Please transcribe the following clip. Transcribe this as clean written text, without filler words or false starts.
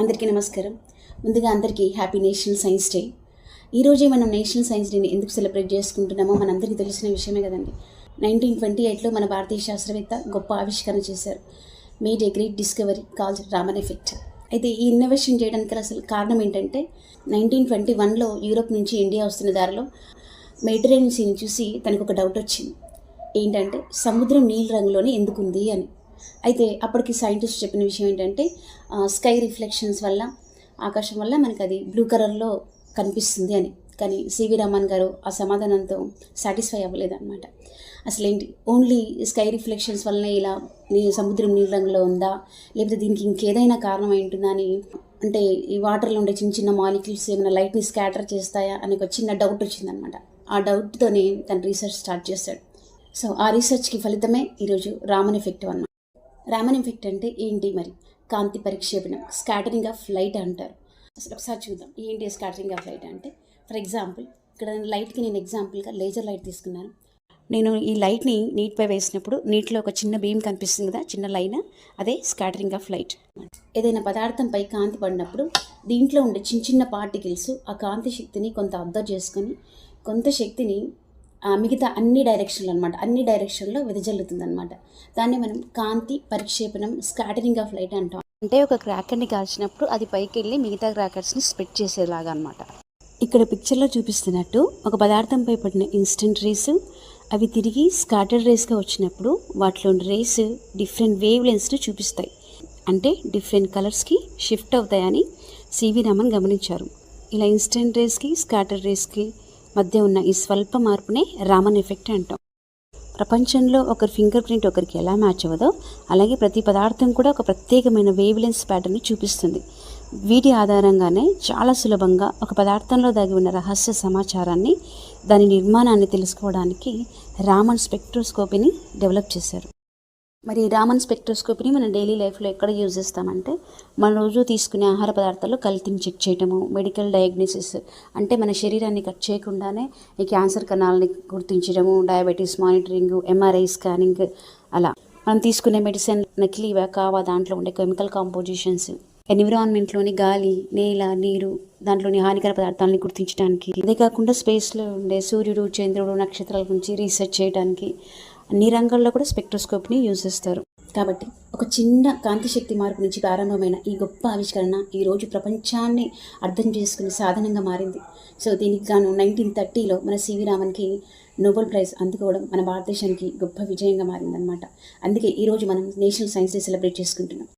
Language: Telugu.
అందరికీ నమస్కారం. ముందుగా అందరికీ హ్యాపీ నేషనల్ సైన్స్ డే. ఈరోజే మనం నేషనల్ సైన్స్ డేని ఎందుకు సెలబ్రేట్ చేసుకుంటున్నామో మనందరికీ తెలిసిన విషయమే కదండి. 1928లో మన భారతీయ శాస్త్రవేత్త గొప్ప ఆవిష్కరణ చేశారు. Made a great discovery called Raman effect. అయితే ఈ ఇన్నోవేషన్ చేయడానికి అసలు కారణం ఏంటంటే 1921లో యూరోప్ నుంచి ఇండియా వస్తున్న దారిలో మెడిటరేనియన్ సీని చూసి తనకు ఒక డౌట్ వచ్చింది. ఏంటంటే సముద్రం నీలి రంగులోనే ఎందుకుంది అని. అయితే అప్పటికి సైంటిస్ట్ చెప్పిన విషయం ఏంటంటే స్కై రిఫ్లెక్షన్స్ వల్ల, ఆకాశం వల్ల మనకి అది బ్లూ కలర్లో కనిపిస్తుంది అని. కానీ సివి రామన్ గారు ఆ సమాధానంతో సాటిస్ఫై అవ్వలేదన్నమాట. అసలేంటి, ఓన్లీ స్కై రిఫ్లెక్షన్స్ వల్లనే ఇలా సముద్రం నీలి రంగులో ఉందా, లేకపోతే దీనికి ఇంకేదైనా కారణం ఏంటుందా అని, అంటే ఈ వాటర్లో ఉండే చిన్న చిన్న మాలిక్యూల్స్ ఏమైనా లైట్ని స్కాటర్ చేస్తాయా అని ఒక చిన్న డౌట్ వచ్చిందనమాట. ఆ డౌట్తోనే తను రీసెర్చ్ స్టార్ట్ చేశాడు. సో ఆ రీసెర్చ్కి ఫలితమే ఈరోజు రామన్ ఎఫెక్ట్ అన్నమాట. రామన్ ఎఫెక్ట్ అంటే ఏంటి మరి? కాంతి పరిక్షేపణం, స్కాటరింగ్ ఆఫ్ లైట్ అంటారు. అసలు ఒకసారి చూద్దాం ఏంటి స్కాటరింగ్ ఆఫ్ లైట్ అంటే. ఫర్ ఎగ్జాంపుల్, ఇక్కడ లైట్కి నేను ఎగ్జాంపుల్గా లేజర్ లైట్ తీసుకున్నాను. నేను ఈ లైట్ని నీటిపై వేసినప్పుడు నీటిలో ఒక చిన్న బీమ్ కనిపిస్తుంది కదా, చిన్న లైన్, అదే స్కాటరింగ్ ఆఫ్ లైట్. ఏదైనా పదార్థంపై కాంతి పడినప్పుడు దీంట్లో ఉండే చిన్న చిన్న పార్టికల్స్ ఆ కాంతి శక్తిని కొంత అబ్జర్వ్ చేసుకొని కొంత శక్తిని మిగతా అన్ని డైరెక్షన్లో వెదజల్లుతుంది అనమాట. దాన్ని మనం కాంతి పరిక్షేపణం, స్కాటరింగ్ ఆఫ్ లైట్ అంటాం. అంటే ఒక క్రాకర్ని కాల్చినప్పుడు అది పైకి వెళ్ళి మిగతా క్రాకర్స్ని స్ప్రెడ్ చేసేలాగా అనమాట. ఇక్కడ పిక్చర్లో చూపిస్తున్నట్టు ఒక పదార్థంపై పడిన ఇన్స్టెంట్ రేస్ అవి తిరిగి స్కాటర్డ్ రేస్గా వచ్చినప్పుడు వాటిలో రేస్ డిఫరెంట్ వేవ్ లెన్స్ను చూపిస్తాయి. అంటే డిఫరెంట్ కలర్స్కి షిఫ్ట్ అవుతాయని సివి రామన్ గమనించారు. ఇలా ఇన్స్టెంట్ రేస్కి స్కాటర్డ్ రేస్కి మధ్య ఉన్న ఈ స్వల్ప మార్పునే రామన్ ఎఫెక్ట్ అంటాం. ప్రపంచంలో ఒకరి ఫింగర్ ప్రింట్ ఒకరికి ఎలా మ్యాచ్ అవ్వదో అలాగే ప్రతి పదార్థం కూడా ఒక ప్రత్యేకమైన వేవ్ లెన్స్ ప్యాటర్న్ని చూపిస్తుంది. వీటి ఆధారంగానే చాలా సులభంగా ఒక పదార్థంలో దాగి ఉన్న రహస్య సమాచారాన్ని, దాని నిర్మాణాన్ని తెలుసుకోవడానికి రామన్ స్పెక్ట్రోస్కోపీని డెవలప్ చేశారు. మరి రామన్ స్పెక్ట్రోస్కోపీని మన డైలీ లైఫ్లో ఎక్కడ యూజ్ చేస్తామంటే, మన రోజు తీసుకునే ఆహార పదార్థాల్లో కల్తీని చెక్ చేయటము, మెడికల్ డయాగ్నోసిస్ అంటే మన శరీరాన్ని కట్ చేయకుండానే ఈ క్యాన్సర్ కణాలని గుర్తించడము, డయాబెటీస్ మానిటరింగ్, ఎంఆర్ఐ స్కానింగ్, అలా మనం తీసుకునే మెడిసిన్ నకిలీవా కావా, దాంట్లో ఉండే కెమికల్ కాంపోజిషన్స్, ఎన్విరాన్మెంట్లోని గాలి, నేల, నీరు, దాంట్లోని హానికర పదార్థాలని గుర్తించడానికి, అదే కాకుండా స్పేస్లో ఉండే సూర్యుడు, చంద్రుడు, నక్షత్రాల గురించి రీసెర్చ్ చేయడానికి అన్ని రంగాల్లో కూడా స్పెక్ట్రోస్కోప్ని యూజ్ చేస్తారు. కాబట్టి ఒక చిన్న కాంతి శక్తి మార్పు నుంచి ప్రారంభమైన ఈ గొప్ప ఆవిష్కరణ ఈరోజు ప్రపంచాన్ని అర్థం చేసుకునే సాధనంగా మారింది. సో దీనికి గాను 1930లో మన సివి రామన్కి నోబెల్ ప్రైజ్ అందుకోవడం మన భారతదేశానికి గొప్ప విజయంగా మారిందనమాట. అందుకే ఈరోజు మనం నేషనల్ సైన్స్ డే సెలబ్రేట్ చేసుకుంటున్నాం.